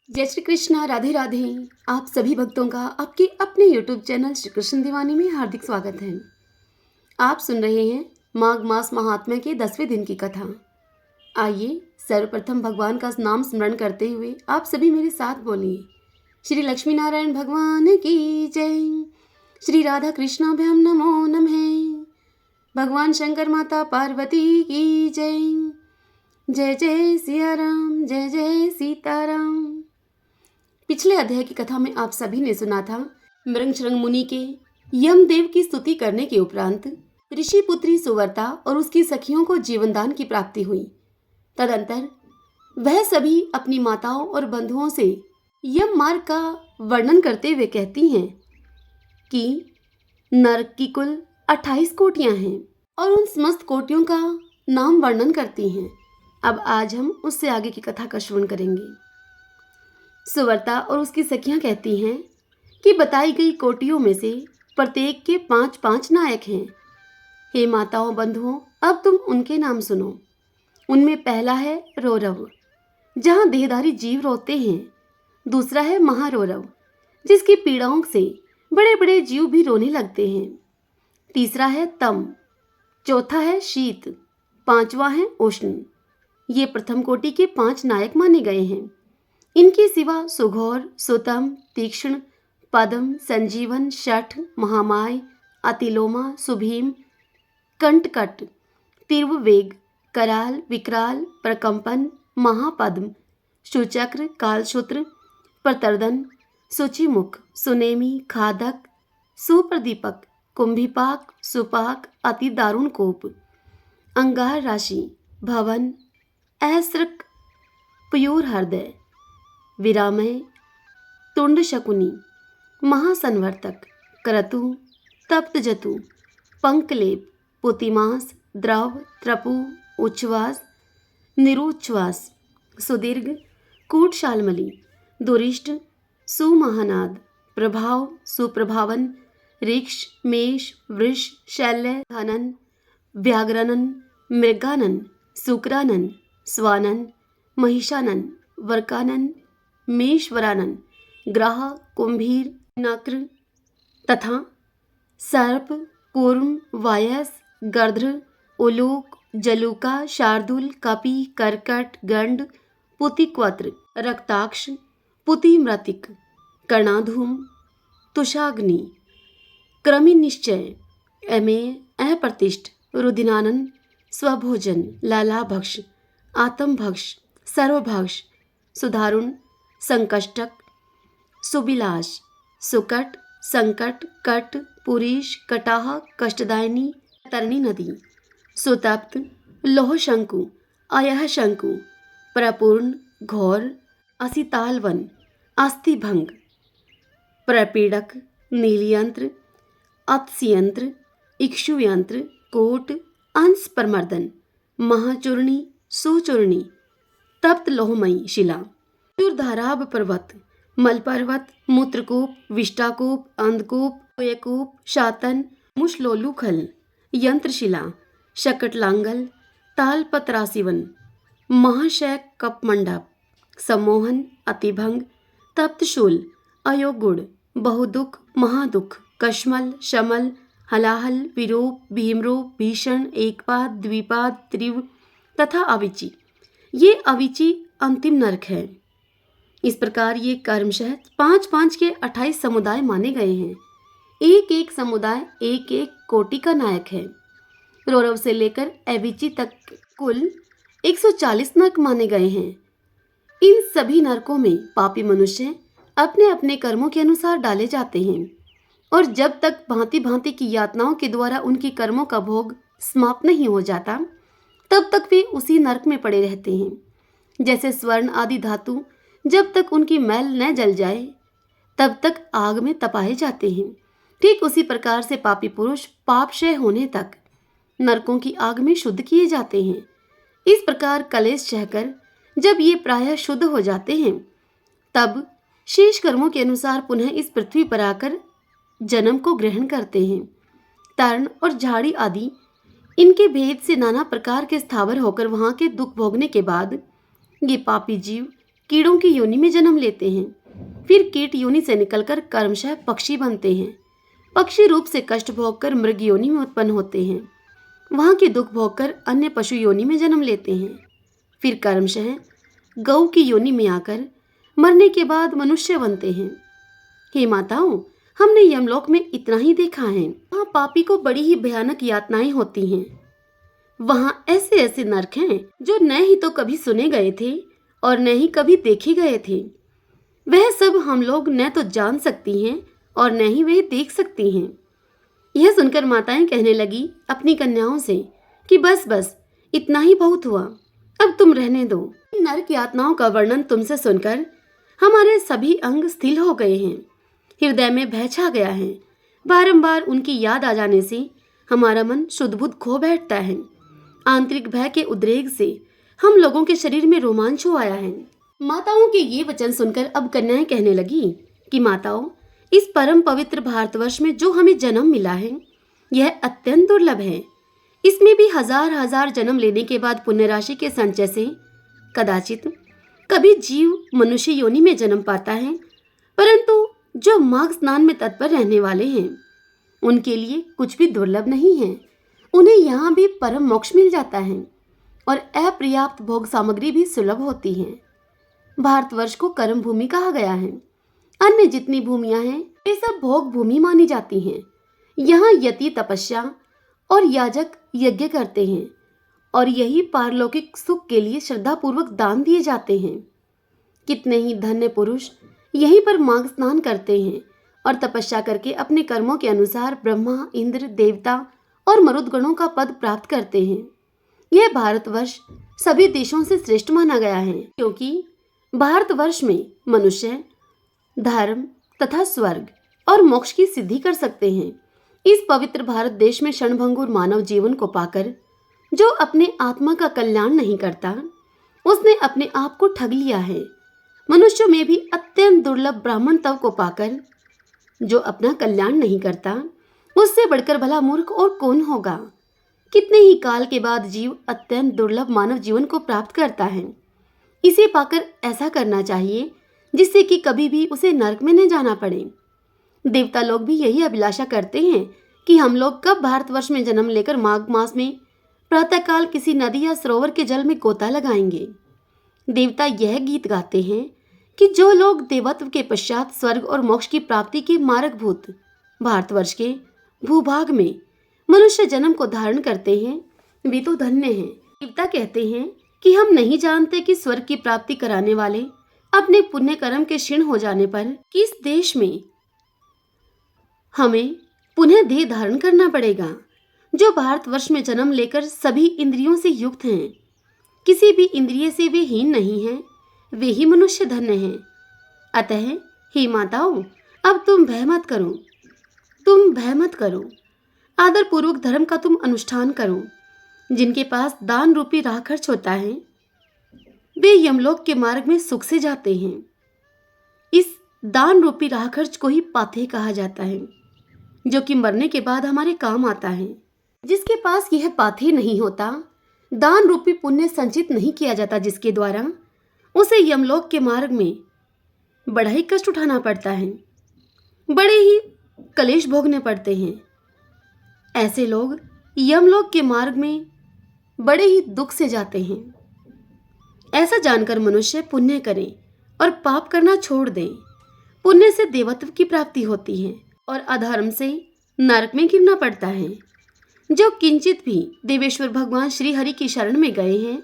जय श्री कृष्णा, राधे राधे। आप सभी भक्तों का आपके अपने YouTube चैनल श्री कृष्ण दीवानी में हार्दिक स्वागत है। आप सुन रहे हैं माघ मास महात्म्य के 10वें दिन की कथा। आइए सर्वप्रथम भगवान का नाम स्मरण करते हुए आप सभी मेरे साथ बोलिए, श्री लक्ष्मी नारायण भगवान की जय। श्री राधा कृष्णाभ्याम नमो नमः। भगवान शंकर माता पार्वती की जय। जय जय सिया राम, जय जय सीताराम। पिछले अध्याय की कथा में आप सभी ने सुना था मृंगशृंग मुनि के यमदेव की स्तुति करने के उपरांत ऋषि पुत्री सुवर्ता और उसकी सखियों को जीवनदान की प्राप्ति हुई। तदंतर वह सभी अपनी माताओं और बंधुओं से यम मार्ग का वर्णन करते हुए कहती हैं कि नरक की कुल 28 कोटियां हैं और उन समस्त कोटियों का नाम वर्णन करती हैं। अब आज हम उससे आगे की कथा का श्रवण करेंगे। सुवर्ता और उसकी सखियां कहती हैं कि बताई गई कोटियों में से प्रत्येक के 5-5 नायक हैं। हे माताओं बंधुओं, अब तुम उनके नाम सुनो। उनमें पहला है रौरव, जहां देहधारी जीव रोते हैं। दूसरा है महारौरव, जिसकी पीड़ाओं से बड़े बड़े जीव भी रोने लगते हैं। तीसरा है तम, चौथा है शीत, पांचवा है उष्ण। ये प्रथम कोटि के 5 नायक माने गए हैं। इनके सिवा सुघोर, सुतम, तीक्ष्ण, पदम, संजीवन, शठ, महामाय, अतिलोमा, सुभीम, कंटकट, तीव्रवेग, कराल, विकराल, प्रकंपन, महापद्म, सुचक्र, कालसूत्र, प्रतर्दन, सुचिमुख, सुनेमी, खादक, सुप्रदीपक, कुंभिपाक, सुपाक, अति दारुण कोप, अंगार राशि, भवन, असृक, पयूर हृदय, विरामय, तुंड शकुनी, महासंवर्तक, क्रतु, तप्त जतु, पंकलेप, पुतिमास, द्रव, त्रपु, उच्छ्वास, निरुच्छ्वास, सुदीर्घ, कूटशालमली, दुरिष्ट, सुमहानाद, प्रभाव, सुप्रभावन, ऋक्ष, मेष, वृष, शैल्य, धनन, व्याघ्रनन, मृगानन, शुक्रानन, स्वानन, महिषानन, वर्कानन, मेश्वरानन, ग्राह, कुंभीर, नक्र तथा सर्प, कूर्म, वायस, गर्ध्र, उलूक, जलूका, शार्दूल, कपि, कर्कट, गंड, पुतिक्वत्र, रक्ताक्ष, पुतिमृतिक, कर्णाधूम, तुषाग्नि, क्रमि निश्चय, अमेय, अप्रतिष्ठ, रुधिनानन, स्वभोजन, लालाभक्ष, आत्मभक्ष, सर्वभक्ष, सुधारुण, संकष्टक, सुबिलाश, सुकट, संकट, कट, पुरीश, कटाह, कष्टदायिनी, तरणी नदी, सुतप्त, लोह शंकु, अयह शंकु, प्रपूर्ण, घोर, असितालवन, अस्थिभंग, प्रपीड़क, नीलयंत्र, अत्स्यंत्र, इक्षुयंत्र, कोट, अंश प्रमर्दन, महाचूर्णी, सुचूर्णी, तप्त लोहमयी शिला, चूरधाराभ पर्वत, मल पर्वत, मूत्रकूप, विष्टाकूप, अंधकूप, कोयकूप, शातन, मुशलोलुखल, यंत्रशिला, शकटलांगल, तालपत्रासिवन, महाशय कपमंडप, सम्मोहन, अतिभंग, तप्तशूल, अयोगुण, बहुदुख, महादुख, कश्मल, शमल, हलाहल, विरूप, भीमरूप, भीषण, एकपाद, द्विपाद, त्रिव तथा अविची। ये अविची अंतिम नरक है। इस प्रकार ये कर्मशः 5-5 के 28 समुदाय माने गए हैं। एक एक समुदाय एक एक कोटि का नायक है। रौरव से लेकर अविची तक कुल 140 नरक माने गए हैं। इन सभी नरकों में पापी मनुष्य अपने अपने कर्मों के अनुसार डाले जाते हैं और जब तक भांति भांति की यातनाओं के द्वारा उनके कर्मों का भोग समाप्त नहीं हो जाता, तब तक वे उसी नरक में पड़े रहते हैं। जैसे स्वर्ण आदि धातु जब तक उनकी मैल न जल जाए तब तक आग में तपाए जाते हैं, ठीक उसी प्रकार से पापी पुरुष पापक्षय होने तक नरकों की आग में शुद्ध किए जाते हैं। इस प्रकार कलेश सहकर जब ये प्रायः शुद्ध हो जाते हैं, तब शेष कर्मों के अनुसार पुनः इस पृथ्वी पर आकर जन्म को ग्रहण करते हैं। तर्ण और झाड़ी आदि इनके भेद से नाना प्रकार के स्थावर होकर वहां के दुख भोगने के बाद ये पापी जीव कीड़ों की योनि में जन्म लेते हैं। फिर कीट योनि से निकलकर क्रमशः पक्षी बनते हैं। पक्षी रूप से कष्ट भोगकर मृग योनि में उत्पन्न होते हैं। वहां के दुख भोगकर अन्य पशु योनि में जन्म लेते हैं। फिर क्रमशः गौ की योनि में आकर मरने के बाद मनुष्य बनते हैं। हे माताओं, हमने यमलोक में इतना ही देखा है। वहाँ पापी को बड़ी ही भयानक यातनाएं होती हैं। वहाँ ऐसे ऐसे नरक हैं जो न ही तो कभी सुने गए थे और न ही कभी देखे गए थे। वह सब हम लोग न तो जान सकती हैं और न ही वे देख सकती हैं। यह सुनकर माताएं कहने लगी अपनी कन्याओं से कि बस बस, इतना ही बहुत हुआ, अब तुम रहने दो। नरक यातनाओं का वर्णन तुमसे सुनकर हमारे सभी अंग स्थिर हो गए हैं। हृदय में भय छा गया है। बारंबार उनकी याद आ जाने से हमारा मन शुद्ध बुद्ध खो बैठता है। आंतरिक भय के उद्रेक से हम लोगों के शरीर में रोमांच हो आया है। माताओं के ये वचन सुनकर अब कन्याएं कहने लगी कि माताओं, इस परम पवित्र भारतवर्ष में जो हमें जन्म मिला है यह अत्यंत दुर्लभ है। इसमें भी हजार हजार जन्म लेने के बाद पुण्य राशि के संचय से कदाचित कभी जीव मनुष्य योनि में जन्म पाता है। परंतु जो माघ स्नान में तत्पर रहने वाले हैं उनके लिए कुछ भी दुर्लभ नहीं है। उन्हें यहाँ भी परम मोक्ष मिल जाता है और अपर्याप्त भोग सामग्री भी सुलभ होती है। भारतवर्ष को कर्म भूमि कहा गया है। अन्य जितनी भूमियां हैं वे सब भोग भूमि मानी जाती हैं। यहाँ यति तपस्या और याजक यज्ञ करते हैं और यही पारलौकिक सुख के लिए श्रद्धापूर्वक दान दिए जाते हैं। कितने ही धन्य पुरुष यहीं पर माघ स्नान करते हैं और तपस्या करके अपने कर्मों के अनुसार ब्रह्मा, इंद्र, देवता और मरुदगणों का पद प्राप्त करते हैं। यह भारतवर्ष सभी देशों से श्रेष्ठ माना गया है क्योंकि भारतवर्ष में मनुष्य धर्म तथा स्वर्ग और मोक्ष की सिद्धि कर सकते हैं। इस पवित्र भारत देश में क्षणभंगुर मानव जीवन को पाकर जो अपने आत्मा का कल्याण नहीं करता उसने अपने आप को ठग लिया है। मनुष्यों में भी अत्यंत दुर्लभ ब्राह्मण तव को पाकर जो अपना कल्याण नहीं करता उससे बढ़कर भला मूर्ख और कौन होगा। कितने ही काल के बाद जीव अत्यंत दुर्लभ मानव जीवन को प्राप्त करता है। इसे पाकर ऐसा करना चाहिए जिससे कि कभी भी उसे नरक में न जाना पड़े। देवता लोग भी यही अभिलाषा करते हैं कि हम लोग कब भारतवर्ष में जन्म लेकर माघ मास में प्रातःकाल किसी नदी या सरोवर के जल में गोता लगाएंगे। देवता यह गीत गाते हैं कि जो लोग देवत्व के पश्चात स्वर्ग और मोक्ष की प्राप्ति के मार्गभूत भारतवर्ष के भूभाग में मनुष्य जन्म को धारण करते हैं वे तो धन्य हैं। देवता कहते हैं कि हम नहीं जानते कि स्वर्ग की प्राप्ति कराने वाले अपने पुण्य कर्म के क्षीण हो जाने पर किस देश में हमें पुनः देह धारण करना पड़ेगा। जो भारतवर्ष में जन्म लेकर सभी इंद्रियों से युक्त हैं, किसी भी इंद्रिय से वे हीन नहीं हैं, वे ही मनुष्य धन्य हैं। अतः हे माताओं, अब तुम भय मत करो, आदर पूर्वक धर्म का तुम अनुष्ठान करो। जिनके पास दान रूपी राह खर्च होता है वे यमलोक के मार्ग में सुख से जाते हैं। इस दान रूपी राह खर्च को ही पाथेय कहा जाता है जो कि मरने के बाद हमारे काम आता है। जिसके पास यह पाथेय नहीं होता, दान रूपी पुण्य संचित नहीं किया जाता, जिसके द्वारा उसे यमलोक के मार्ग में बड़ा ही कष्ट उठाना पड़ता है, बड़े ही कलेश भोगने पड़ते हैं। ऐसे लोग यमलोक के मार्ग में बड़े ही दुख से जाते हैं। ऐसा जानकर मनुष्य पुण्य करे और पाप करना छोड़ दे। पुण्य से देवत्व की प्राप्ति होती है और अधर्म से नरक में गिरना पड़ता है। जो किंचित भी देवेश्वर भगवान श्री हरि की शरण में गए हैं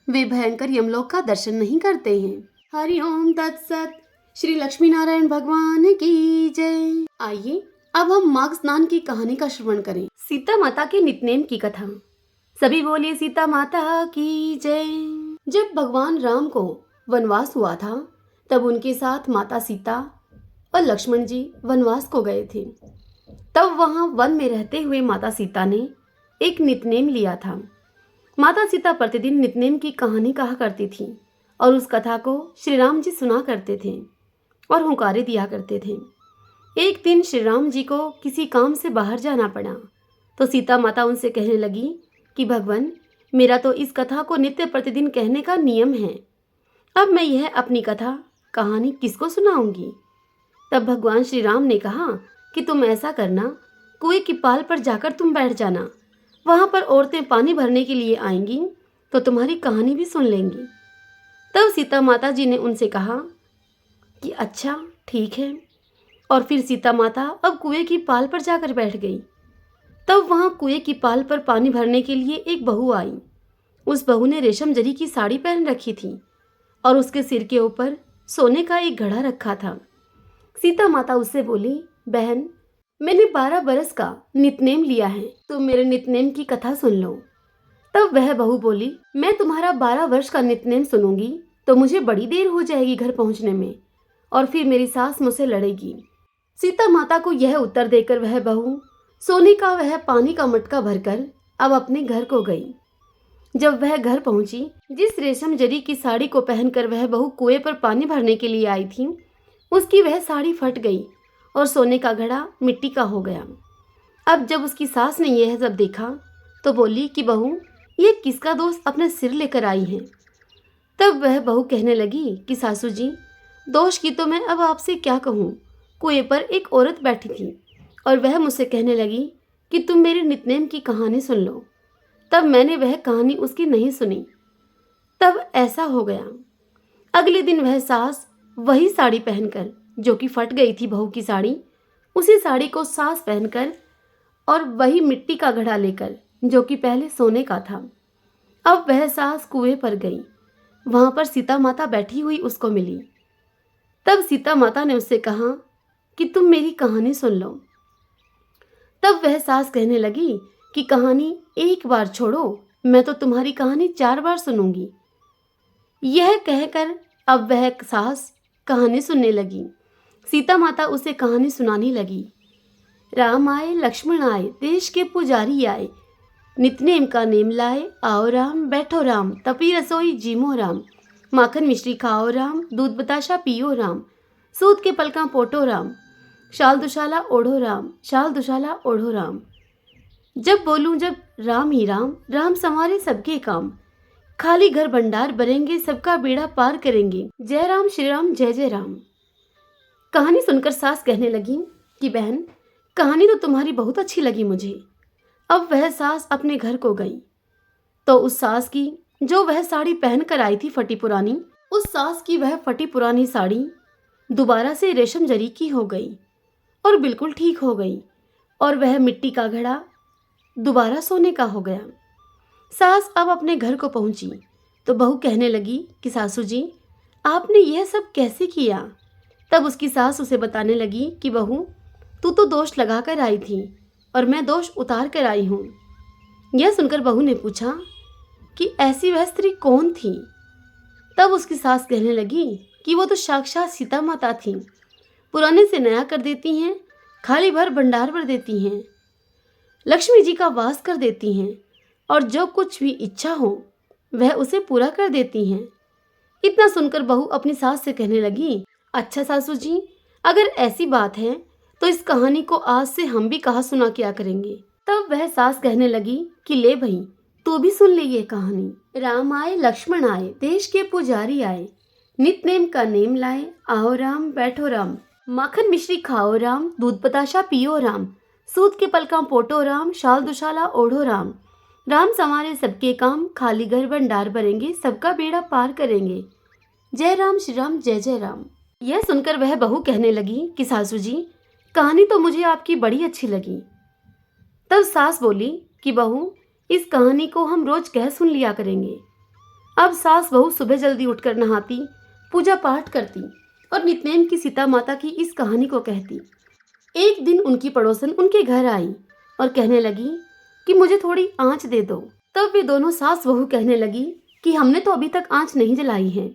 वे भयंकर यमलोक का दर्शन नहीं करते हैं। हरि ओम तत्सत। श्री लक्ष्मी नारायण भगवान की जय। आइए अब हम माघ स्नान की कहानी का श्रवण करें। सीता माता के नितनेम की कथा। सभी बोलिए सीता माता की जय। जब भगवान राम को वनवास हुआ था तब उनके साथ माता सीता और लक्ष्मण जी वनवास को गए थे। तब वहां वन में रहते हुए माता सीता ने एक नितनेम लिया था। माता सीता प्रतिदिन नितनेम की कहानी कहा करती थी और उस कथा को श्री राम जी सुना करते थे और हुंकारे दिया करते थे। एक दिन श्री राम जी को किसी काम से बाहर जाना पड़ा तो सीता माता उनसे कहने लगी कि भगवान, मेरा तो इस कथा को नित्य प्रतिदिन कहने का नियम है। अब मैं यह अपनी कथा कहानी किसको सुनाऊंगी। तब भगवान श्री राम ने कहा कि तुम ऐसा करना, कुएं की पाल पर जाकर तुम बैठ जाना। वहां पर औरतें पानी भरने के लिए आएंगी तो तुम्हारी कहानी भी सुन लेंगी। तब सीता माता जी ने उनसे कहा कि अच्छा ठीक है। और फिर सीता माता अब कुएं की पाल पर जाकर बैठ गई। तब वहां कुएं की पाल पर पानी भरने के लिए एक बहू आई। उस बहू ने रेशम जरी की साड़ी पहन रखी थी और उसके सिर के ऊपर सोने का एक घड़ा रखा था। सीता माता उससे बोली, बहन, मैंने 12 बरस का नितनेम लिया है, तुम मेरे नितनेम की कथा सुन लो। तब वह बहू बोली, मैं तुम्हारा 12 वर्ष का नितनेम सुनूंगी तो मुझे बड़ी देर हो जाएगी घर पहुंचने में, और फिर मेरी सास मुझसे लड़ेगी। सीता माता को यह उत्तर देकर वह बहू सोने का वह पानी का मटका भरकर अब अपने घर को गई। जब वह घर पहुंची, जिस रेशम जरी की साड़ी को पहनकर वह बहू कुएं पर पानी भरने के लिए आई थी, उसकी वह साड़ी फट गई और सोने का घड़ा मिट्टी का हो गया। अब जब उसकी सास ने यह सब देखा तो बोली कि बहू, ये किसका दोस्त अपने सिर लेकर आई है। तब वह बहू कहने लगी कि सासू जी, दोष की तो मैं अब आपसे क्या कहूँ। कुएं पर एक औरत बैठी थी और वह मुझसे कहने लगी कि तुम मेरे नितनेम की कहानी सुन लो। तब मैंने वह कहानी उसकी नहीं सुनी। तब ऐसा हो गया। अगले दिन वह सास वही साड़ी पहनकर, जो कि फट गई थी बहू की साड़ी, उसी साड़ी को सास पहनकर और वही मिट्टी का घड़ा लेकर, जो कि पहले सोने का था, अब वह सास कुएं पर गई। वहां पर सीता माता बैठी हुई उसको मिली। तब सीता माता ने उससे कहा कि तुम मेरी कहानी सुन लो। तब वह सास कहने लगी कि कहानी एक बार छोड़ो, मैं तो तुम्हारी कहानी 4 बार सुनूंगी। यह कहकर अब वह सास कहानी सुनने लगी। सीता माता उसे कहानी सुनाने लगी। राम आए लक्ष्मण आए, देश के पुजारी आए, नितनेम का नेम लाए, आओ राम बैठो राम, तपी रसोई जीमो राम, माखन मिश्री खाओ राम, दूध बताशा पियो राम, सूत के पलका पोटो राम, शाल दुशाला ओढ़ो राम, शाल दुशाला ओढ़ो राम। जब बोलूं जब राम ही राम, राम संवारे सबके काम, खाली घर भंडार भरेंगे, सबका बेड़ा पार करेंगे, जय राम श्री राम जय जय राम। कहानी सुनकर सास कहने लगी कि बहन, कहानी तो तुम्हारी बहुत अच्छी लगी मुझे। अब वह सास अपने घर को गई तो उस सास की जो वह साड़ी पहन कर आई थी फटी पुरानी, उस सास की वह फटी पुरानी साड़ी दोबारा से रेशम जरी की हो गई और बिल्कुल ठीक हो गई, और वह मिट्टी का घड़ा दोबारा सोने का हो गया। सास अब अपने घर को पहुंची तो बहू कहने लगी कि सासू जी, आपने यह सब कैसे किया। तब उसकी सास उसे बताने लगी कि बहू, तू तो दोष लगा कर आई थी और मैं दोष उतार कर आई हूँ। यह सुनकर बहू ने पूछा कि ऐसी वह स्त्री कौन थी। तब उसकी सास कहने लगी कि वो तो साक्षात सीता माता थी, पुराने से नया कर देती हैं, खाली भर भंडार भर देती हैं, लक्ष्मी जी का वास कर देती हैं और जो कुछ भी इच्छा हो वह उसे पूरा कर देती हैं। इतना सुनकर बहू अपनी सास से कहने लगी, अच्छा सासू जी, अगर ऐसी बात है तो इस कहानी को आज से हम भी कहा सुना किया करेंगे। तब वह सास कहने लगी कि ले भाई, तू भी सुन ले ये कहानी। राम आए लक्ष्मण आए, देश के पुजारी आए, नितनेम का नेम लाए, आओ राम बैठो राम, माखन मिश्री खाओ राम, दूध बताशा पियो राम, सूत के पलका पोटो राम, शाल दुशाला ओढ़ो राम, राम संवारे सबके काम, खाली घर भंडार भरेंगे, सबका बेड़ा पार करेंगे, जय राम श्री राम जय जय राम। यह सुनकर वह बहू कहने लगी कि सासू जी, कहानी तो मुझे आपकी बड़ी अच्छी लगी। तब सास बोली कि बहू, इस कहानी को हम रोज कह सुन लिया करेंगे। अब सास बहू सुबह जल्दी उठकर नहाती, पूजा पाठ करती और नितनेम की सीता माता की इस कहानी को कहती। एक दिन उनकी पड़ोसन उनके घर आई और कहने लगी कि मुझे थोड़ी आंच दे दो। तब वे दोनों सास बहू कहने लगी कि हमने तो अभी तक आंच नहीं जलाई है।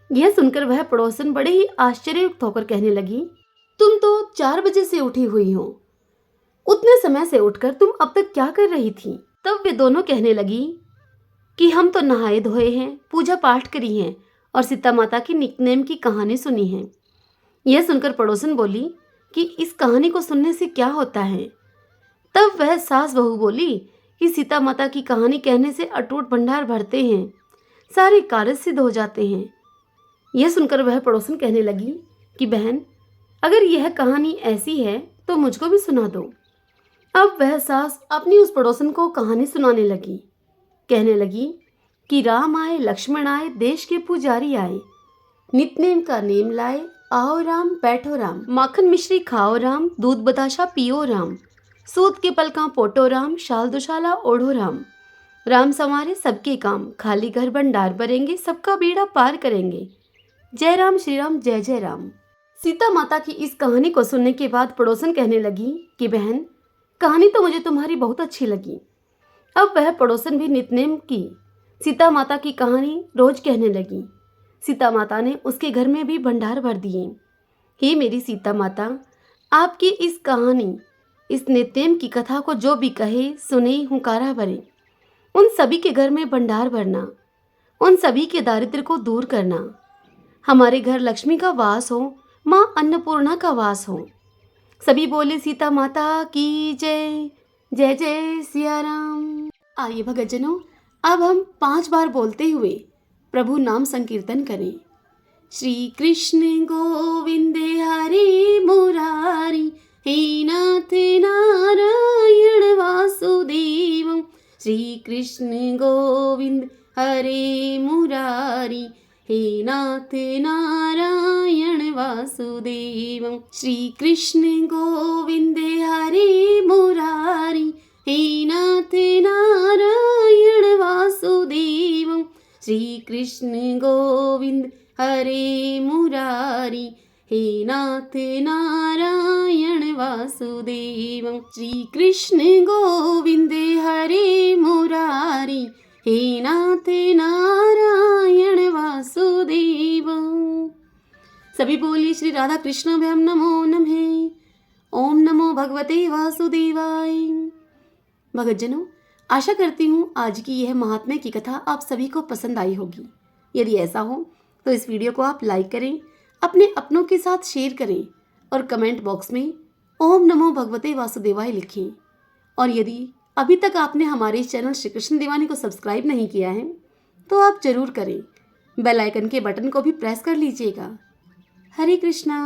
यह सुनकर वह पड़ोसन बड़े ही आश्चर्ययुक्त होकर कहने लगी, तुम तो 4 बजे से उठी हुई हो, उतने समय से उठकर तुम अब तक क्या कर रही थी। तब वे दोनों कहने लगी कि हम तो नहाए धोए हैं, पूजा पाठ करी हैं और सीता माता की नितनेम की कहानी सुनी है। यह सुनकर पड़ोसन बोली कि इस कहानी को सुनने से क्या होता है। तब वह सास बहू बोली कि सीता माता की कहानी कहने से अटूट भंडार भरते हैं, सारे कार्य सिद्ध हो जाते हैं, यह सुनकर वह पड़ोसन कहने लगी कि बहन, अगर यह कहानी ऐसी है तो मुझको भी सुना दो। अब वह सास अपनी उस पड़ोसन को कहानी सुनाने लगी। कहने लगी कि राम आए, लक्ष्मण आए, देश के पुजारी आए, नित्य का नेम लाए, आओ राम बैठो राम, माखन मिश्री खाओ राम, दूध बताशा पियो राम, सूत के पलका पोटो राम, शाल दुशाला ओढ़ो राम, राम संवारे सबके काम, खाली घर भंडार भरेंगे, सबका बेड़ा पार करेंगे, जय राम श्री राम जय जय राम। सीता माता की इस कहानी को सुनने के बाद पड़ोसन कहने लगी कि बहन, कहानी तो मुझे तुम्हारी बहुत अच्छी लगी। अब वह पड़ोसन भी नित्नेम की सीता माता की कहानी रोज कहने लगी। सीता माता ने उसके घर में भी भंडार भर दिए। हे मेरी सीता माता, आपकी इस कहानी, इस नित्नेम की कथा को जो भी कहे, सुने, हुंकारा भरे, उन सभी के घर में भंडार भरना, उन सभी के दारिद्र्य को दूर करना। हमारे घर लक्ष्मी का वास हो, माँ अन्नपूर्णा का वास हो। सभी बोले सीता माता की जय, जय जय सिया राम। आइए भक्तजनों, अब हम 5 बार बोलते हुए प्रभु नाम संकीर्तन करें। श्री कृष्ण गोविंद हरे मुरारी, हे नाथ नारायण वासुदेव। श्री कृष्ण गोविंद हरे मुरारी, हे नाथ नारायण वासुदेव। श्री कृष्ण गोविंद हरे मुरारी, हे नाथ नारायण वासुदेव। श्री कृष्ण गोविंद हरे मुरारी, हे नाथ नारायण वासुदेव। श्री कृष्ण गोविंद हरे मुरारी, हे नाथ नारायण वासुदेव। सभी बोलिए श्री राधा कृष्ण भ्याम नमो नमः। ओम नमो भगवते वासुदेवाय। भक्तजनों, आशा करती हूँ आज की यह महात्म्य की कथा आप सभी को पसंद आई होगी। यदि ऐसा हो तो इस वीडियो को आप लाइक करें, अपने अपनों के साथ शेयर करें और कमेंट बॉक्स में ओम नमो भगवते वासुदेवाय लिखें। और यदि अभी तक आपने हमारे इस चैनल श्री कृष्ण दीवानी को सब्सक्राइब नहीं किया है तो आप जरूर करें। बेल आइकन के बटन को भी प्रेस कर लीजिएगा। हरे कृष्णा।